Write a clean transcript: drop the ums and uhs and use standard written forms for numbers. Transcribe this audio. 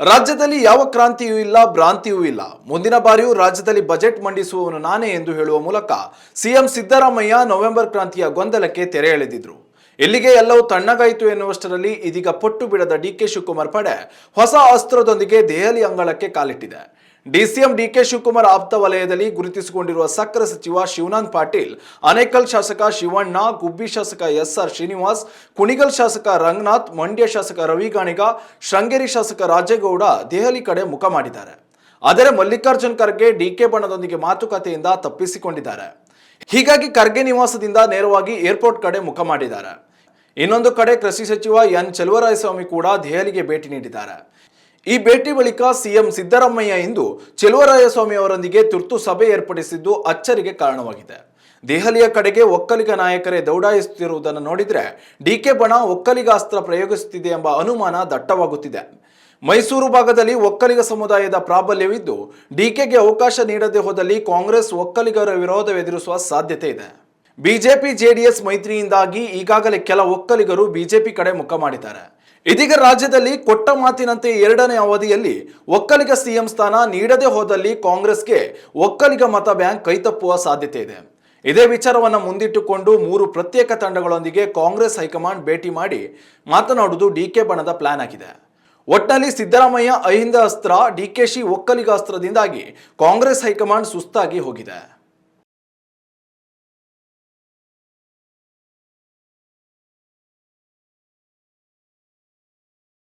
ರಾಜ್ಯದಲ್ಲಿ ಯಾವ ಕ್ರಾಂತಿಯೂ ಇಲ್ಲ, ಭ್ರಾಂತಿಯೂ ಇಲ್ಲ. ಮುಂದಿನ ಬಾರಿಯೂ ರಾಜ್ಯದಲ್ಲಿ ಬಜೆಟ್ ಮಂಡಿಸುವವನು ನಾನೇ ಎಂದು ಹೇಳುವ ಮೂಲಕ ಸಿಎಂ ಸಿದ್ದರಾಮಯ್ಯ ನವೆಂಬರ್ ಕ್ರಾಂತಿಯ ಗೊಂದಲಕ್ಕೆ ತೆರೆ ಎಳೆದಿದ್ರು. ಇಲ್ಲಿಗೆ ಎಲ್ಲವೂ ತಣ್ಣಗಾಯಿತು ಎನ್ನುವಷ್ಟರಲ್ಲಿ ಇದೀಗ ಪಟ್ಟು ಬಿಡದ ಡಿಕೆ ಶಿವಕುಮಾರ್ ಪಡೆ ಹೊಸ ಅಸ್ತ್ರದೊಂದಿಗೆ ದೆಹಲಿ ಅಂಗಳಕ್ಕೆ ಕಾಲಿಟ್ಟಿದೆ. ಡಿಸಿಎಂ ಡಿಕೆ ಶಿವಕುಮಾರ್ ಆಪ್ತ ವಲಯದಲ್ಲಿ ಗುರುತಿಸಿಕೊಂಡಿರುವ ಸಕ್ಕರೆ ಸಚಿವ ಶಿವನಾಥ್ ಪಾಟೀಲ್, ಆನೇಕಲ್ ಶಾಸಕ ಶಿವಣ್ಣ, ಗುಬ್ಬಿ ಶಾಸಕ ಎಸ್ಆರ್ ಶ್ರೀನಿವಾಸ್, ಕುಣಿಗಲ್ ಶಾಸಕ ರಂಗನಾಥ್, ಮಂಡ್ಯ ಶಾಸಕ ರವಿ ಗಾಣಿಗ, ಶೃಂಗೇರಿ ಶಾಸಕ ರಾಜೇಗೌಡ ದೆಹಲಿ ಕಡೆ ಮುಖ ಮಾಡಿದ್ದಾರೆ. ಆದರೆ ಮಲ್ಲಿಕಾರ್ಜುನ್ ಖರ್ಗೆ ಡಿಕೆ ಬಣದೊಂದಿಗೆ ಮಾತುಕತೆಯಿಂದ ತಪ್ಪಿಸಿಕೊಂಡಿದ್ದಾರೆ. ಹೀಗಾಗಿ ಖರ್ಗೆ ನಿವಾಸದಿಂದ ನೇರವಾಗಿ ಏರ್ಪೋರ್ಟ್ ಕಡೆ ಮುಖ ಮಾಡಿದ್ದಾರೆ. ಇನ್ನೊಂದು ಕಡೆ ಕೃಷಿ ಸಚಿವ ಎನ್ ಚೆಲುವರಾಯಸ್ವಾಮಿ ಕೂಡ ದೆಹಲಿಗೆ ಭೇಟಿ ನೀಡಿದ್ದಾರೆ. ಈ ಭೇಟಿ ಬಳಿಕ ಸಿಎಂ ಸಿದ್ದರಾಮಯ್ಯ ಇಂದು ಚೆಲುವರಾಯಸ್ವಾಮಿ ಅವರೊಂದಿಗೆ ತುರ್ತು ಸಭೆ ಏರ್ಪಡಿಸಿದ್ದು ಅಚ್ಚರಿಗೆ ಕಾರಣವಾಗಿದೆ. ದೆಹಲಿಯ ಕಡೆಗೆ ಒಕ್ಕಲಿಗ ನಾಯಕರೇ ದೌಡಾಯಿಸುತ್ತಿರುವುದನ್ನು ನೋಡಿದರೆ ಡಿಕೆ ಬಣ ಒಕ್ಕಲಿಗಾಸ್ತ್ರ ಪ್ರಯೋಗಿಸುತ್ತಿದೆ ಎಂಬ ಅನುಮಾನ ದಟ್ಟವಾಗುತ್ತಿದೆ. ಮೈಸೂರು ಭಾಗದಲ್ಲಿ ಒಕ್ಕಲಿಗ ಸಮುದಾಯದ ಪ್ರಾಬಲ್ಯವಿದ್ದು ಡಿಕೆಗೆ ಅವಕಾಶ ನೀಡದೆ ಹೋದಲ್ಲಿ ಕಾಂಗ್ರೆಸ್ ಒಕ್ಕಲಿಗರ ವಿರೋಧ ಎದುರಿಸುವ ಸಾಧ್ಯತೆ ಇದೆ. ಬಿಜೆಪಿ ಜೆಡಿಎಸ್ ಮೈತ್ರಿಯಿಂದಾಗಿ ಈಗಾಗಲೇ ಕೆಲ ಒಕ್ಕಲಿಗರು ಬಿಜೆಪಿ ಕಡೆ ಮುಖ ಮಾಡಿದ್ದಾರೆ. ಇದೀಗ ರಾಜ್ಯದಲ್ಲಿ ಕೊಟ್ಟ ಮಾತಿನಂತೆ ಎರಡನೇ ಅವಧಿಯಲ್ಲಿ ಒಕ್ಕಲಿಗ ಸಿಎಂ ಸ್ಥಾನ ನೀಡದೆ ಹೋದಲ್ಲಿ ಕಾಂಗ್ರೆಸ್ಗೆ ಒಕ್ಕಲಿಗ ಮತ ಬ್ಯಾಂಕ್ ಕೈತಪ್ಪುವ ಸಾಧ್ಯತೆ ಇದೆ. ಇದೇ ವಿಚಾರವನ್ನು ಮುಂದಿಟ್ಟುಕೊಂಡು 3 ಪ್ರತ್ಯೇಕ ತಂಡಗಳೊಂದಿಗೆ ಕಾಂಗ್ರೆಸ್ ಹೈಕಮಾಂಡ್ ಭೇಟಿ ಮಾಡಿ ಮಾತನಾಡುವುದು ಡಿಕೆ ಬಣದ ಪ್ಲಾನ್ ಆಗಿದೆ. ಒಟ್ಟಿನಲ್ಲಿ ಸಿದ್ದರಾಮಯ್ಯ ಅಹಿಂದ ಅಸ್ತ್ರ, ಡಿಕೆಶಿ ಒಕ್ಕಲಿಗ ಅಸ್ತ್ರದಿಂದಾಗಿ ಕಾಂಗ್ರೆಸ್ ಹೈಕಮಾಂಡ್ ಸುಸ್ತಾಗಿ ಹೋಗಿದೆ.